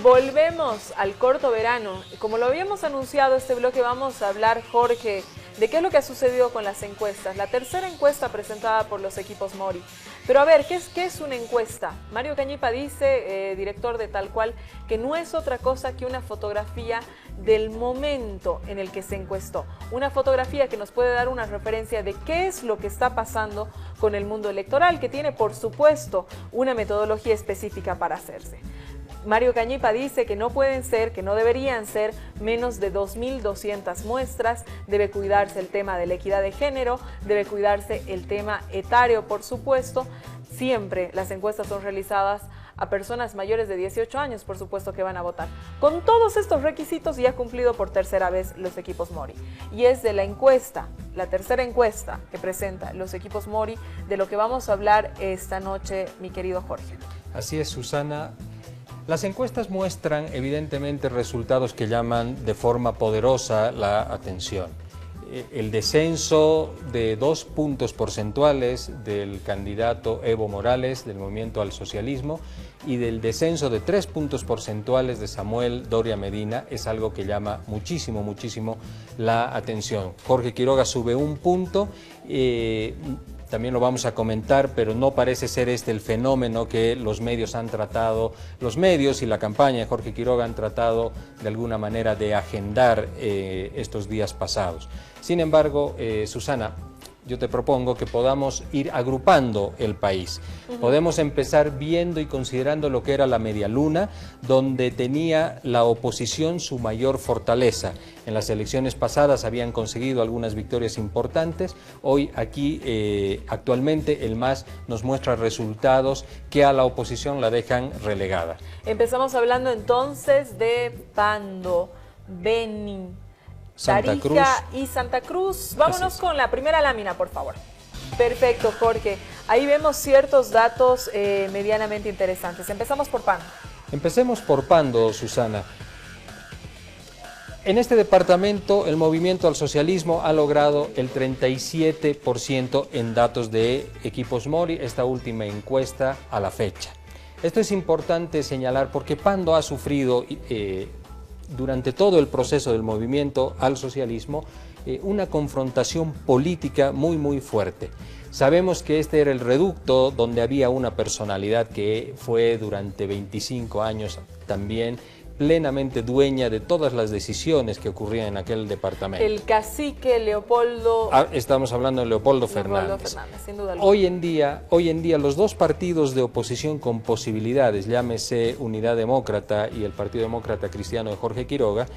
Volvemos al corto verano. Como lo habíamos anunciado, este bloque vamos a hablar, Jorge, de qué es lo que ha sucedido con las encuestas. La tercera encuesta presentada por los equipos Mori. Pero a ver, ¿qué es una encuesta? Mario Cañipa dice, director de Tal Cual, que no es otra cosa que una fotografía del momento en el que se encuestó. Una fotografía que nos puede dar una referencia de qué es lo que está pasando con el mundo electoral, que tiene, por supuesto, una metodología específica para hacerse. Mario Cañipa dice que no pueden ser, que no deberían ser menos de 2.200 muestras, debe cuidarse el tema de la equidad de género, debe cuidarse el tema etario, por supuesto. Siempre las encuestas son realizadas a personas mayores de 18 años, por supuesto que van a votar. Con todos estos requisitos ya ha cumplido por tercera vez los equipos Mori. Y es de la encuesta, la tercera encuesta que presenta los equipos Mori, de lo que vamos a hablar esta noche, mi querido Jorge. Así es, Susana. Las encuestas muestran evidentemente resultados que llaman de forma poderosa la atención. El descenso de 2 puntos porcentuales del candidato Evo Morales del Movimiento al Socialismo y del descenso de 3 puntos porcentuales de Samuel Doria Medina es algo que llama muchísimo, muchísimo la atención. Jorge Quiroga sube 1 punto. También lo vamos a comentar, pero no parece ser este el fenómeno que los medios han tratado, los medios y la campaña de Jorge Quiroga han tratado de alguna manera de agendar estos días pasados. Sin embargo, Susana, yo te propongo que podamos ir agrupando el país. Podemos empezar viendo y considerando lo que era la media luna, donde tenía la oposición su mayor fortaleza. En las elecciones pasadas habían conseguido algunas victorias importantes. Hoy aquí, actualmente, el MAS nos muestra resultados que a la oposición la dejan relegada. Empezamos hablando entonces de Pando, Beni, Tarija y Santa Cruz. Vámonos con la primera lámina, por favor. Perfecto, Jorge. Ahí vemos ciertos datos medianamente interesantes. Empezamos por Pando. Empecemos por Pando, Susana. En este departamento, el Movimiento al Socialismo ha logrado el 37% en datos de equipos Mori, esta última encuesta a la fecha. Esto es importante señalar porque Pando ha sufrido durante todo el proceso del movimiento al socialismo, una confrontación política muy fuerte. Sabemos que este era el reducto donde había una personalidad que fue durante 25 años también plenamente dueña de todas las decisiones que ocurrían en aquel departamento. El cacique Leopoldo... Estamos hablando de Leopoldo Fernández. Sin duda alguna. Hoy en día los dos partidos de oposición con posibilidades, llámese Unidad Demócrata y el Partido Demócrata Cristiano de Jorge Quiroga,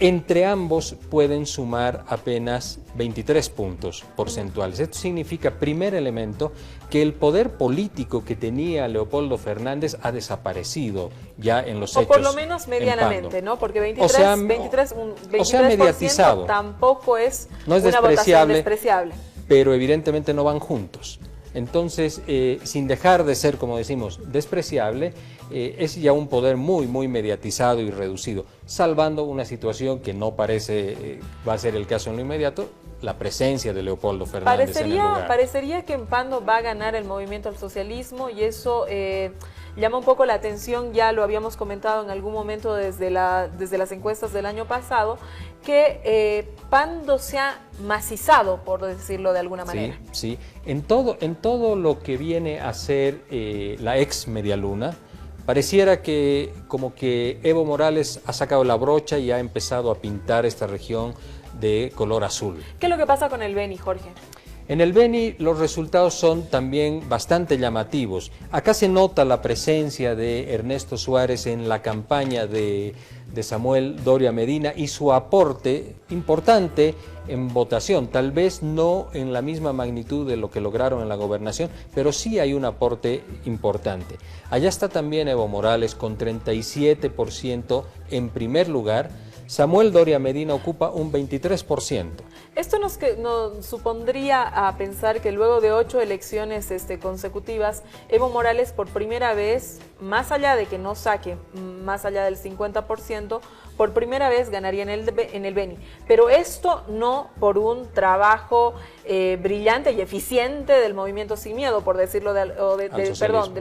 entre ambos pueden sumar apenas 23 puntos porcentuales. Esto significa, primer elemento, que el poder político que tenía Leopoldo Fernández ha desaparecido ya en los hechos. O por lo menos medianamente, ¿no? Porque 23% mediatizado. Tampoco es, no es una votación despreciable. Pero evidentemente no van juntos. Entonces, sin dejar de ser, como decimos, despreciable, es ya un poder muy mediatizado y reducido, salvando una situación que no parece va a ser el caso en lo inmediato, la presencia de Leopoldo Fernández en el lugar. Parecería que en Pando va a ganar el Movimiento al Socialismo y eso llama un poco la atención, ya lo habíamos comentado en algún momento desde las encuestas del año pasado, que Pando se ha macizado, por decirlo de alguna manera. Sí. En todo lo que viene a ser la ex Medialuna, pareciera que como que Evo Morales ha sacado la brocha y ha empezado a pintar esta región de color azul. ¿Qué es lo que pasa con el Beni, Jorge? En el Beni los resultados son también bastante llamativos. Acá se nota la presencia de Ernesto Suárez en la campaña de Samuel Doria Medina y su aporte importante en votación, tal vez no en la misma magnitud de lo que lograron en la gobernación, pero sí hay un aporte importante. Allá está también Evo Morales con 37% en primer lugar. Samuel Doria Medina ocupa un 23%. Esto nos supondría a pensar que luego de 8 elecciones consecutivas, Evo Morales por primera vez, más allá de que no saque más allá del 50%, por primera vez ganaría en el Beni. Pero esto no por un trabajo brillante y eficiente del movimiento Sin Miedo, por decirlo del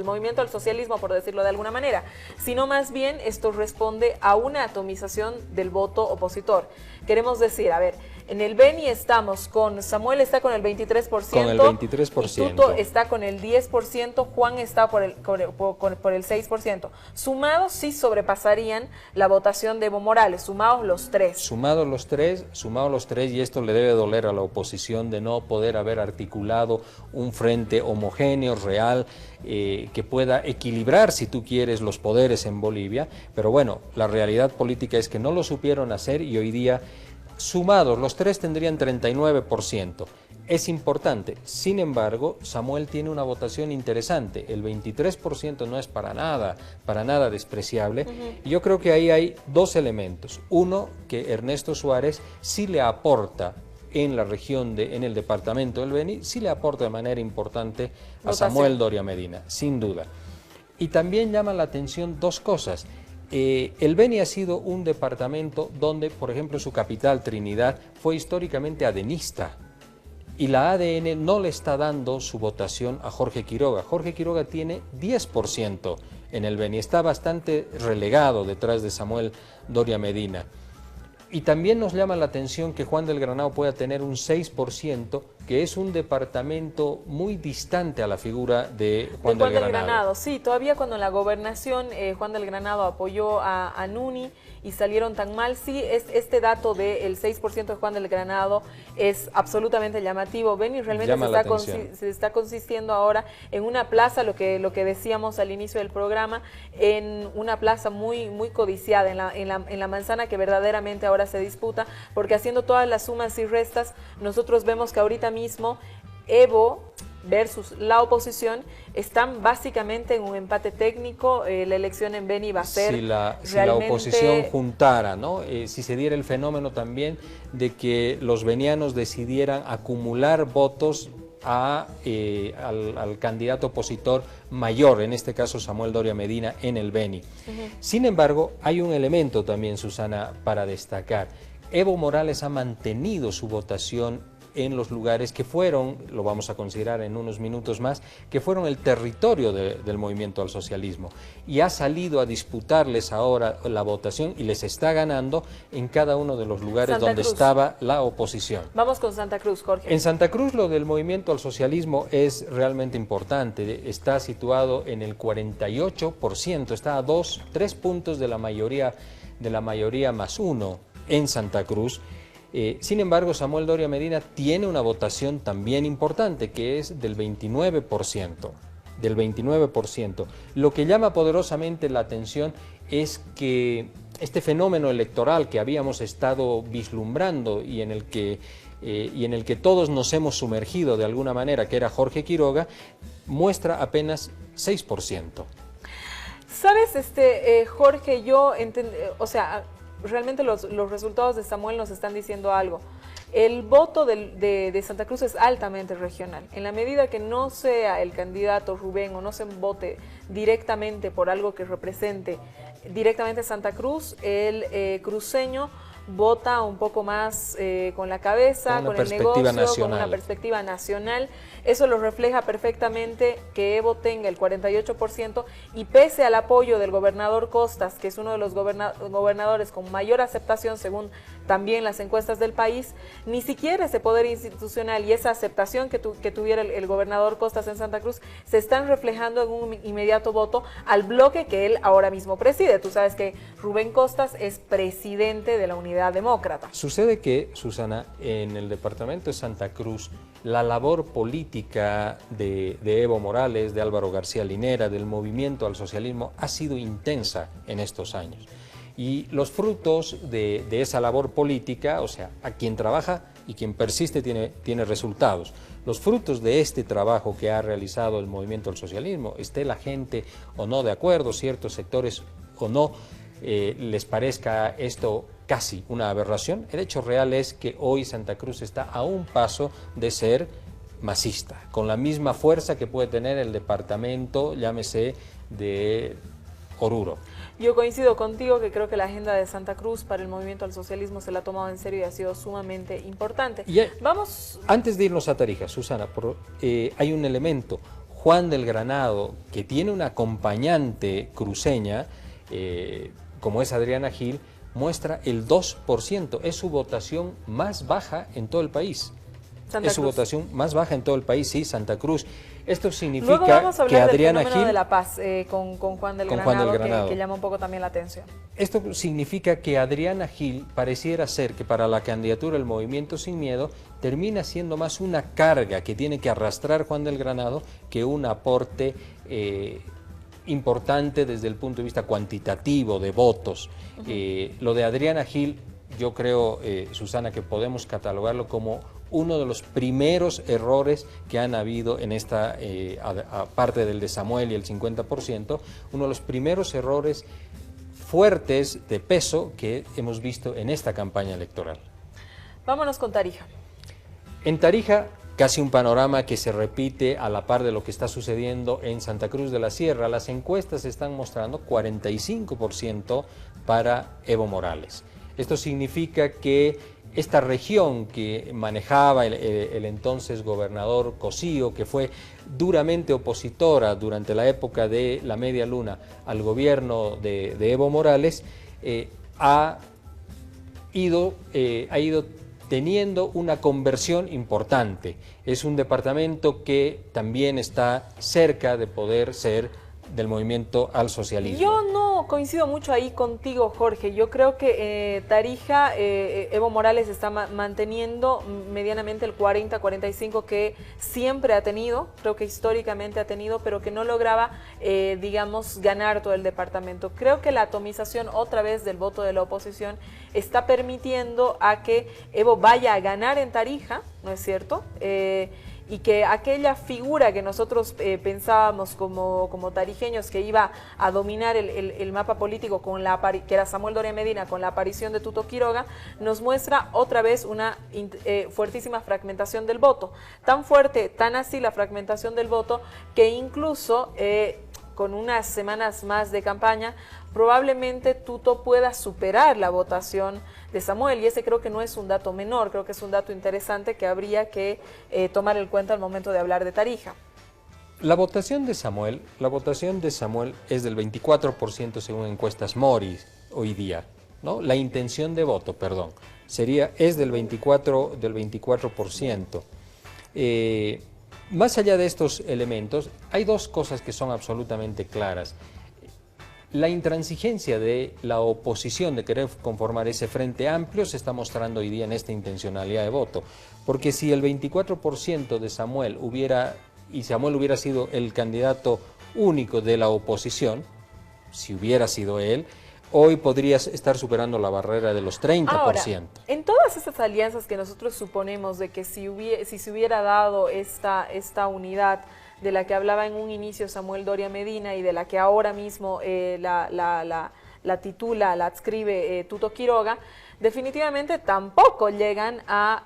movimiento al socialismo, por decirlo de alguna manera, sino más bien esto responde a una atomización del voto opositor. Queremos decir, a ver, en el Beni estamos con, Samuel está con el 23%, con el 23%. Tuto está con el 10%, Juan está por el 6%. Sumados sí sobrepasarían la votación de Evo Morales, sumados los tres. Sumados los tres, y esto le debe doler a la oposición de no poder haber articulado un frente homogéneo, real, que pueda equilibrar, si tú quieres, los poderes en Bolivia, pero bueno, la realidad política es que no lo supieron hacer y hoy día, sumados, los tres tendrían 39%. Es importante, sin embargo, Samuel tiene una votación interesante, el 23% no es para nada despreciable, y yo creo que ahí hay dos elementos. Uno, que Ernesto Suárez sí le aporta en la región, en el departamento del Beni, sí le aporta de manera importante a Samuel Doria Medina, sin duda. Y también llama la atención dos cosas. El Beni ha sido un departamento donde, por ejemplo, su capital, Trinidad, fue históricamente adenista. Y la ADN no le está dando su votación a Jorge Quiroga. Jorge Quiroga tiene 10% en el Beni, está bastante relegado detrás de Samuel Doria Medina. Y también nos llama la atención que Juan del Granado pueda tener un 6%, que es un departamento muy distante a la figura de Juan del Granado. Sí, todavía cuando en la gobernación Juan del Granado apoyó a Nuni y salieron tan mal, sí, este dato del 6% de Juan del Granado es absolutamente llamativo. Beni realmente se está consistiendo ahora en una plaza, lo que decíamos al inicio del programa, en una plaza muy codiciada, en la manzana que verdaderamente ahora se disputa, porque haciendo todas las sumas y restas, nosotros vemos que ahorita mismo Evo versus la oposición están básicamente en un empate técnico. La elección en Beni va a ser si la oposición juntara, ¿no? Si se diera el fenómeno también de que los benianos decidieran acumular votos al candidato opositor mayor, en este caso Samuel Doria Medina, en el Beni. Sin embargo, hay un elemento también, Susana, para destacar. Evo Morales ha mantenido su votación en los lugares que fueron, lo vamos a considerar en unos minutos más, que fueron el territorio del movimiento al socialismo, y ha salido a disputarles ahora la votación y les está ganando en cada uno de los lugares donde estaba la oposición. Vamos con Santa Cruz, Jorge. En Santa Cruz lo del movimiento al socialismo es realmente importante, está situado en el 48%, está a 3 puntos de la mayoría más uno en Santa Cruz. Sin embargo, Samuel Doria Medina tiene una votación también importante, que es del 29%. Lo que llama poderosamente la atención es que este fenómeno electoral que habíamos estado vislumbrando y en el que todos nos hemos sumergido de alguna manera, que era Jorge Quiroga, muestra apenas 6%. ¿Sabes, Jorge? Realmente los resultados de Samuel nos están diciendo algo. El voto de Santa Cruz es altamente regional. En la medida que no sea el candidato Rubén o no se vote directamente por algo que represente directamente Santa Cruz, el cruceño vota un poco más con la cabeza, con el negocio, con una perspectiva nacional. Eso lo refleja perfectamente que Evo tenga el 48% y pese al apoyo del gobernador Costas, que es uno de los gobernadores con mayor aceptación según también las encuestas del país, ni siquiera ese poder institucional y esa aceptación que tuviera el gobernador Costas en Santa Cruz se están reflejando en un inmediato voto al bloque que él ahora mismo preside. Tú sabes que Rubén Costas es presidente de la Unidad Demócrata. Sucede que, Susana, en el departamento de Santa Cruz, la labor política de Evo Morales, de Álvaro García Linera, del movimiento al socialismo, ha sido intensa en estos años. Y los frutos de esa labor política, o sea, a quien trabaja y quien persiste tiene resultados. Los frutos de este trabajo que ha realizado el movimiento al socialismo, esté la gente o no de acuerdo, ciertos sectores o no, les parezca esto casi una aberración. El hecho real es que hoy Santa Cruz está a un paso de ser masista, con la misma fuerza que puede tener el departamento, llámese, de Oruro. Yo coincido contigo que creo que la agenda de Santa Cruz para el movimiento al socialismo se la ha tomado en serio y ha sido sumamente importante. Vamos. Antes de irnos a Tarija, Susana, hay un elemento. Juan del Granado, que tiene una acompañante cruceña, como es Adriana Gil, muestra el 2%. Es su votación más baja en todo el país. Es su votación más baja en todo el país, sí, Santa Cruz. Esto significa que Adriana Gil... de La Paz con Juan del Granado, que llama un poco también la atención. Esto significa que Adriana Gil pareciera ser que para la candidatura del Movimiento Sin Miedo termina siendo más una carga que tiene que arrastrar Juan del Granado que un aporte importante desde el punto de vista cuantitativo de votos. Lo de Adriana Gil, yo creo, Susana, que podemos catalogarlo como uno de los primeros errores que han habido en esta, aparte del de Samuel y el 50%, uno de los primeros errores fuertes de peso que hemos visto en esta campaña electoral. Vámonos con Tarija. En Tarija, casi un panorama que se repite a la par de lo que está sucediendo en Santa Cruz de la Sierra. Las encuestas están mostrando 45% para Evo Morales. Esto significa que esta región que manejaba el entonces gobernador Cosío, que fue duramente opositora durante la época de la Media Luna al gobierno de Evo Morales, ha ido teniendo una conversión importante. Es un departamento que también está cerca de poder ser del movimiento al socialismo. Yo no coincido mucho ahí contigo, Jorge. Yo creo que Tarija, Evo Morales está manteniendo medianamente el 40-45 que siempre ha tenido, creo que históricamente ha tenido, pero que no lograba, digamos, ganar todo el departamento. Creo que la atomización otra vez del voto de la oposición está permitiendo a que Evo vaya a ganar en Tarija, ¿no es cierto?, y que aquella figura que nosotros pensábamos como tarijeños que iba a dominar el mapa político que era Samuel Doria Medina con la aparición de Tuto Quiroga, nos muestra otra vez una fuertísima fragmentación del voto. Tan fuerte, tan así la fragmentación del voto que incluso con unas semanas más de campaña probablemente Tuto pueda superar la votación de Samuel, y ese creo que no es un dato menor, creo que es un dato interesante que habría que tomar en cuenta al momento de hablar de Tarija. La votación de Samuel es del 24% según encuestas Mori hoy día, ¿no? La intención de voto, perdón, es del 24%. Más allá de estos elementos, hay dos cosas que son absolutamente claras. La intransigencia de la oposición de querer conformar ese frente amplio se está mostrando hoy día en esta intencionalidad de voto, porque si el 24% de Samuel hubiera sido el candidato único de la oposición, si hubiera sido él, hoy podría estar superando la barrera de los 30%. Ahora, en todas estas alianzas que nosotros suponemos de que si se hubiera dado esta unidad de la que hablaba en un inicio Samuel Doria Medina y de la que ahora mismo la adscribe Tuto Quiroga, definitivamente tampoco llegan a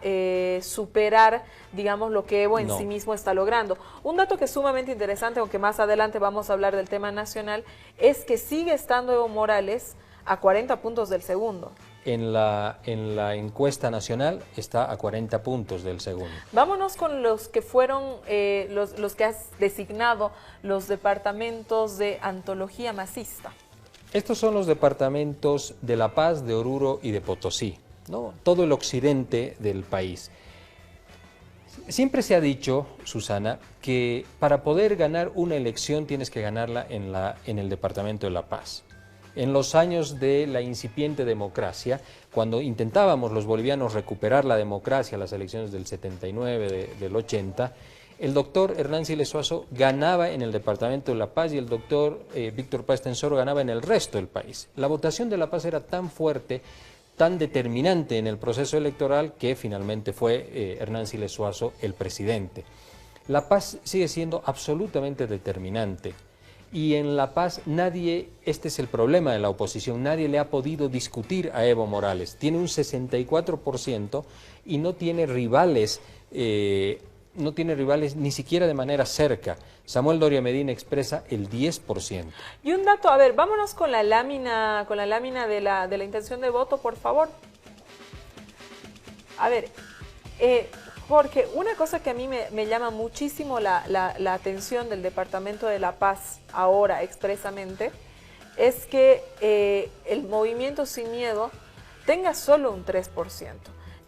superar, digamos, lo que Evo en sí mismo está logrando. Un dato que es sumamente interesante, aunque más adelante vamos a hablar del tema nacional, es que sigue estando Evo Morales a 40 puntos del segundo. En la encuesta nacional está a 40 puntos del segundo. Vámonos con los que fueron, los que has designado los departamentos de antología masista. Estos son los departamentos de La Paz, de Oruro y de Potosí, ¿no? Todo el occidente del país. Siempre se ha dicho, Susana, que para poder ganar una elección tienes que ganarla en el departamento de La Paz. En los años de la incipiente democracia, cuando intentábamos los bolivianos recuperar la democracia, las elecciones del 79, del 80, el doctor Hernán Siles Suazo ganaba en el departamento de La Paz y el doctor Víctor Páez Tensoro ganaba en el resto del país. La votación de La Paz era tan fuerte, tan determinante en el proceso electoral que finalmente fue Hernán Siles Suazo el presidente. La Paz sigue siendo absolutamente determinante. Y en La Paz nadie, este es el problema de la oposición, nadie le ha podido discutir a Evo Morales. Tiene un 64% y no tiene rivales ni siquiera de manera cerca. Samuel Doria Medina expresa el 10%. Y un dato, a ver, vámonos con la lámina de la intención de voto, por favor. A ver, Jorge, una cosa que a mí me llama muchísimo la atención del Departamento de La Paz, ahora expresamente, es que el Movimiento Sin Miedo tenga solo un 3%.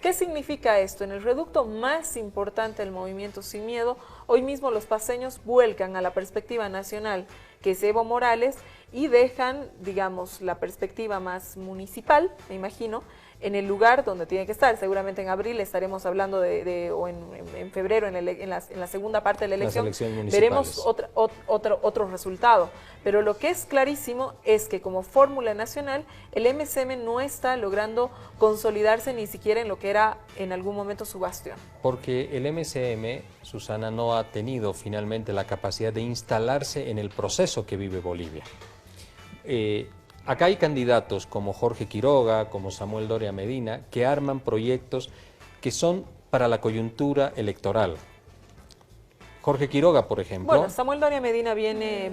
¿Qué significa esto? En el reducto más importante del Movimiento Sin Miedo, hoy mismo los paceños vuelcan a la perspectiva nacional, que es Evo Morales, y dejan, digamos, la perspectiva más municipal, me imagino, en el lugar donde tiene que estar. Seguramente en abril estaremos hablando o en febrero, en la segunda parte de la elección, veremos otro resultado. Pero lo que es clarísimo es que como fórmula nacional, el MCM no está logrando consolidarse ni siquiera en lo que era en algún momento su bastión. Porque el MCM, Susana, no ha tenido finalmente la capacidad de instalarse en el proceso que vive Bolivia. Acá hay candidatos como Jorge Quiroga, como Samuel Doria Medina, que arman proyectos que son para la coyuntura electoral. Jorge Quiroga, por ejemplo. Bueno, Samuel Doria Medina viene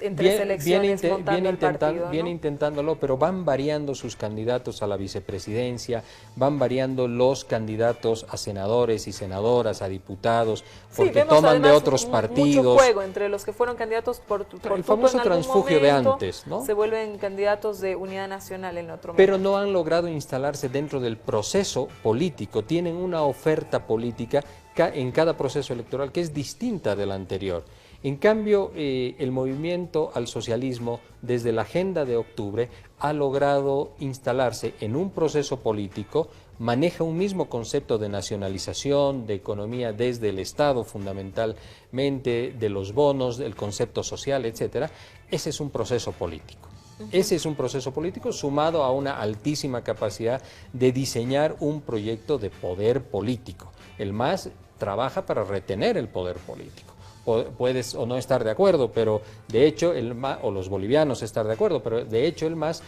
en tres elecciones montando el partido, ¿no? Viene intentándolo, pero van variando sus candidatos a la vicepresidencia, van variando los candidatos a senadores y senadoras, a diputados, porque sí, toman de otros partidos. Mucho juego entre los que fueron candidatos por el famoso transfugio de antes, ¿no? Se vuelven candidatos de Unidad Nacional en otro momento. Pero no han logrado instalarse dentro del proceso político, tienen una oferta política en cada proceso electoral que es distinta de la anterior. En cambio, el movimiento al socialismo, desde la Agenda de Octubre, ha logrado instalarse en un proceso político, maneja un mismo concepto de nacionalización, de economía desde el Estado fundamentalmente, de los bonos, del concepto social, etcétera. Ese es un proceso político. Ese es un proceso político sumado a una altísima capacidad de diseñar un proyecto de poder político. El MAS trabaja para retener el poder político. Puedes o no estar de acuerdo, pero de hecho el MAS, o los bolivianos estar de acuerdo, pero de hecho el MAS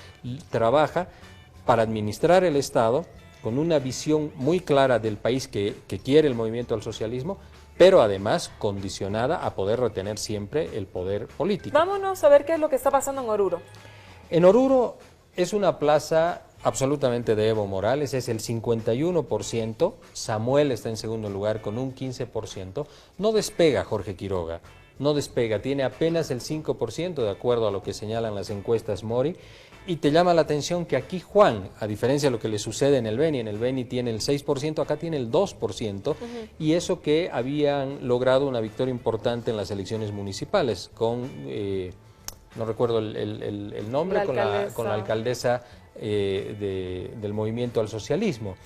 trabaja para administrar el Estado con una visión muy clara del país que quiere el movimiento al socialismo, pero además condicionada a poder retener siempre el poder político. Vámonos a ver qué es lo que está pasando en Oruro. En Oruro es una plaza absolutamente de Evo Morales, es el 51%, Samuel está en segundo lugar con un 15%, no despega Jorge Quiroga, no despega, tiene apenas el 5% de acuerdo a lo que señalan las encuestas Mori, y te llama la atención que aquí Juan, a diferencia de lo que le sucede en el Beni tiene el 6%, acá tiene el 2%, y eso que habían logrado una victoria importante en las elecciones municipales, con, no recuerdo el nombre, con la alcaldesa del movimiento al socialismo.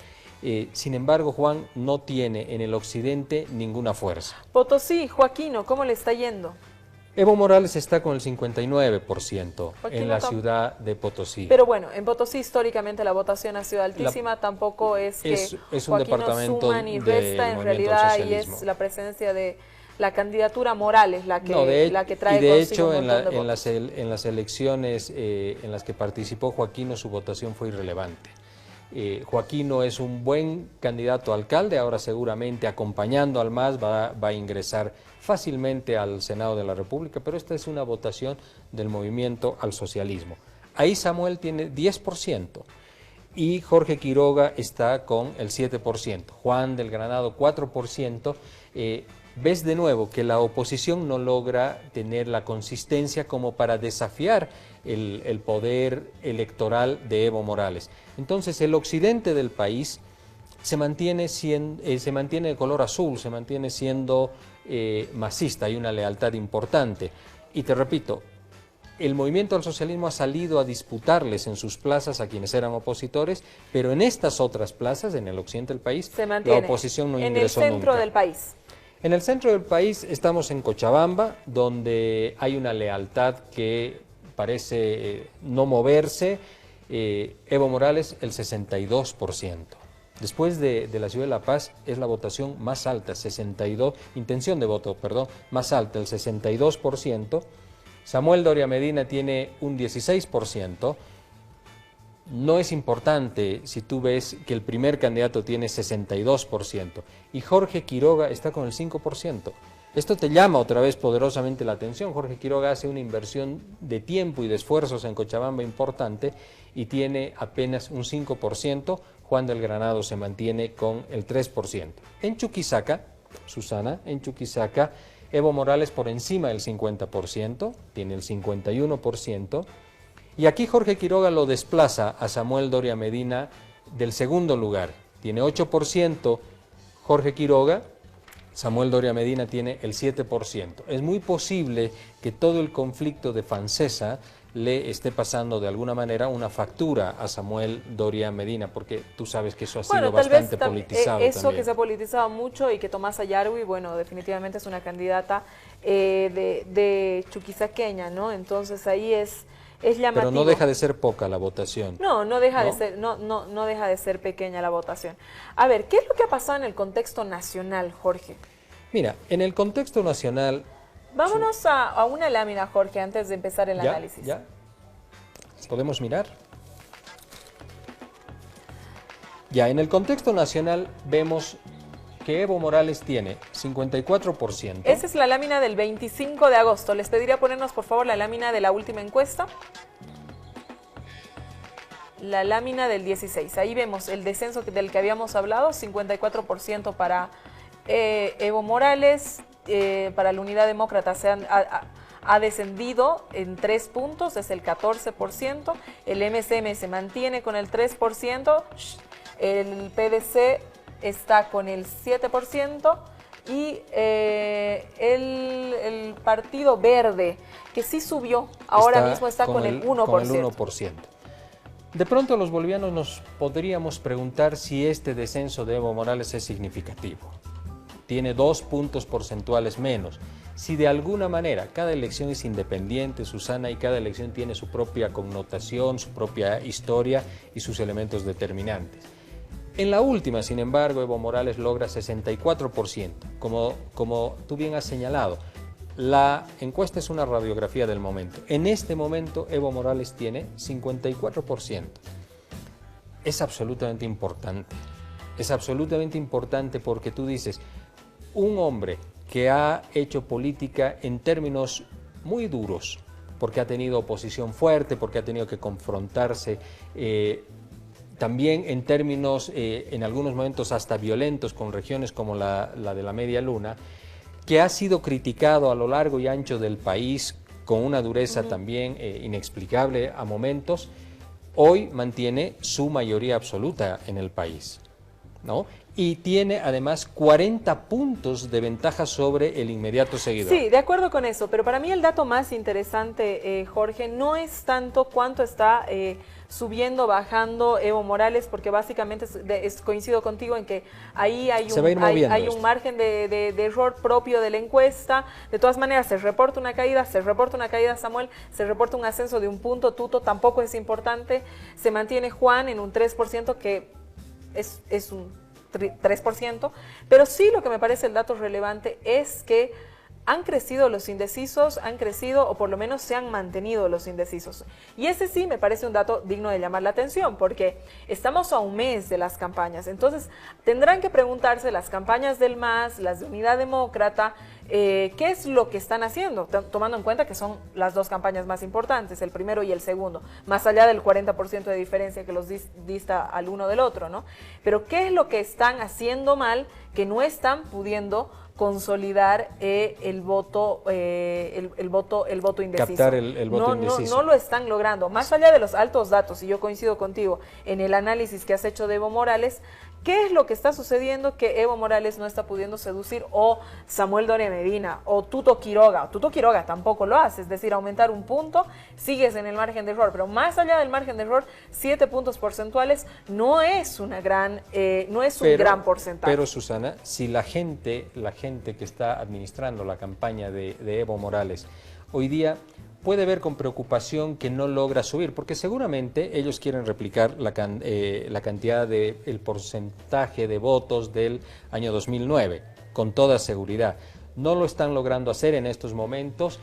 Sin embargo, Juan no tiene en el occidente ninguna fuerza. Potosí, Joaquino, ¿cómo le está yendo? Evo Morales está con el 59% en la ciudad de Potosí. Pero bueno, en Potosí históricamente la votación ha sido altísima, tampoco es que es un Joaquino departamento suma ni resta, en realidad, y es la presencia de la candidatura Morales la que trae y de consigo hecho un montón de votos. En las elecciones en las que participó Joaquino, su votación fue irrelevante. Joaquino es un buen candidato a alcalde, ahora seguramente acompañando al MAS va a ingresar fácilmente al Senado de la República, pero esta es una votación del movimiento al socialismo. Ahí Samuel tiene 10% y Jorge Quiroga está con el 7%, Juan del Granado 4%. Ves de nuevo que la oposición no logra tener la consistencia como para desafiar el poder electoral de Evo Morales. Entonces el occidente del país se mantiene de color azul, se mantiene siendo masista, hay una lealtad importante. Y te repito, el movimiento al socialismo ha salido a disputarles en sus plazas a quienes eran opositores, pero en estas otras plazas, en el occidente del país, la oposición no ingresó nunca. En el centro del país. En el centro del país estamos en Cochabamba, donde hay una lealtad que parece no moverse. Evo Morales, el 62%. Después de la ciudad de La Paz es la votación más alta, intención de voto, perdón, más alta, el 62%. Samuel Doria Medina tiene un 16%. No es importante si tú ves que el primer candidato tiene 62% y Jorge Quiroga está con el 5%. Esto te llama otra vez poderosamente la atención. Jorge Quiroga hace una inversión de tiempo y de esfuerzos en Cochabamba importante y tiene apenas un 5%. Juan del Granado se mantiene con el 3%. En Chuquisaca, Susana, en Chuquisaca, Evo Morales por encima del 50%, tiene el 51%. Y aquí Jorge Quiroga lo desplaza a Samuel Doria Medina del segundo lugar. Tiene 8% Jorge Quiroga, Samuel Doria Medina tiene el 7%. Es muy posible que todo el conflicto de Fancesa le esté pasando de alguna manera una factura a Samuel Doria Medina, porque tú sabes que eso ha sido bastante politizado eso también. Que se ha politizado mucho y que Tomasa Yarwi, bueno, definitivamente es una candidata de chuquisaqueña, ¿no? Entonces ahí es llamativo. Pero no deja de ser poca la votación. No deja de ser, no deja de ser pequeña la votación. A ver, ¿qué es lo que ha pasado en el contexto nacional, Jorge? Mira, en el contexto nacional... Vámonos a una lámina, Jorge, antes de empezar el análisis. ¿Ya? ¿Podemos mirar? Ya, en el contexto nacional vemos que Evo Morales tiene 54%. Esa es la lámina del 25 de agosto. Les pediría ponernos, por favor, la lámina de la última encuesta. La lámina del 16. Ahí vemos el descenso del que habíamos hablado, 54% para Evo Morales. Para la Unidad Demócrata ha descendido en 3 puntos, es el 14%. El MSM se mantiene con el 3%. El PDC está con el 7% y el Partido Verde, que sí subió, ahora mismo está con el 1%. Con el 1%. De pronto los bolivianos nos podríamos preguntar si este descenso de Evo Morales es significativo. Tiene 2 puntos porcentuales menos. Si de alguna manera, cada elección es independiente, Susana, y cada elección tiene su propia connotación, su propia historia y sus elementos determinantes. En la última, sin embargo, Evo Morales logra 64%. Como tú bien has señalado, la encuesta es una radiografía del momento. En este momento, Evo Morales tiene 54%. Es absolutamente importante. Es absolutamente importante porque tú dices, un hombre que ha hecho política en términos muy duros, porque ha tenido oposición fuerte, porque ha tenido que confrontarse también en términos, en algunos momentos hasta violentos, con regiones como la de la Media Luna, que ha sido criticado a lo largo y ancho del país con una dureza también inexplicable a momentos, hoy mantiene su mayoría absoluta en el país, ¿no? Y tiene además 40 puntos de ventaja sobre el inmediato seguidor. Sí, de acuerdo con eso, pero para mí el dato más interesante, Jorge, no es tanto cuánto está subiendo, bajando Evo Morales, porque básicamente coincido contigo en que ahí hay un margen de error propio de la encuesta. De todas maneras, se reporta una caída, Samuel, se reporta un ascenso de un punto, Tuto tampoco es importante, se mantiene Juan en un 3%, que es un 3%, pero sí lo que me parece el dato relevante es que han crecido los indecisos, o por lo menos se han mantenido los indecisos. Y ese sí me parece un dato digno de llamar la atención, porque estamos a un mes de las campañas. Entonces, tendrán que preguntarse las campañas del MAS, las de Unidad Demócrata, qué es lo que están haciendo, tomando en cuenta que son las dos campañas más importantes, el primero y el segundo, más allá del 40% de diferencia que los dista al uno del otro, ¿no? Pero ¿qué es lo que están haciendo mal que no están pudiendo consolidar el voto indeciso? Captar el voto indeciso. No lo están logrando. Más allá de los altos datos, y yo coincido contigo en el análisis que has hecho de Evo Morales, ¿qué es lo que está sucediendo que Evo Morales no está pudiendo seducir, o Samuel Doria Medina, o Tuto Quiroga? Tuto Quiroga tampoco lo hace, es decir, aumentar un punto, sigues en el margen de error, pero más allá del margen de error, 7 puntos porcentuales no es un gran porcentaje. Pero Susana, si la gente que está administrando la campaña de Evo Morales hoy día puede ver con preocupación que no logra subir, porque seguramente ellos quieren replicar la cantidad el porcentaje de votos del año 2009, con toda seguridad. No lo están logrando hacer en estos momentos.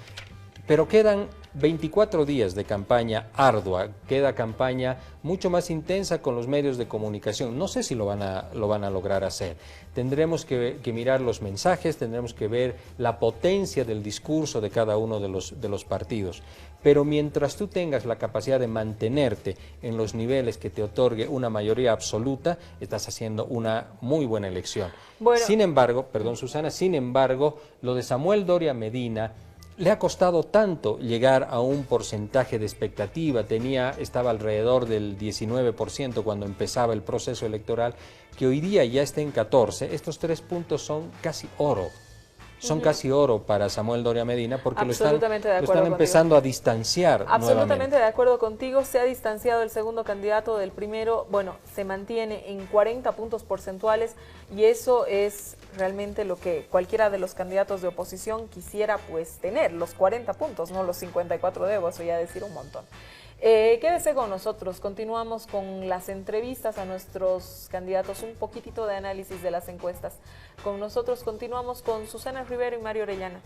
Pero quedan 24 días de campaña ardua, queda campaña mucho más intensa con los medios de comunicación. No sé si lo van a lograr hacer. Tendremos que mirar los mensajes, tendremos que ver la potencia del discurso de cada uno de los partidos. Pero mientras tú tengas la capacidad de mantenerte en los niveles que te otorgue una mayoría absoluta, estás haciendo una muy buena elección. Bueno. Sin embargo, perdón Susana, sin embargo, lo de Samuel Doria Medina le ha costado tanto llegar a un porcentaje de expectativa, estaba alrededor del 19% cuando empezaba el proceso electoral, que hoy día ya está en 14%. Estos 3 puntos son casi oro. Son casi oro para Samuel Doria Medina porque lo están empezando a distanciar Absolutamente nuevamente. De acuerdo contigo, se ha distanciado el segundo candidato del primero, bueno, se mantiene en 40 puntos porcentuales y eso es realmente lo que cualquiera de los candidatos de oposición quisiera pues tener, los 40 puntos, no los 54 debo, eso ya decir un montón. Quédese con nosotros, continuamos con las entrevistas a nuestros candidatos, un poquitito de análisis de las encuestas. Con nosotros continuamos con Susana Rivero y Mario Orellana.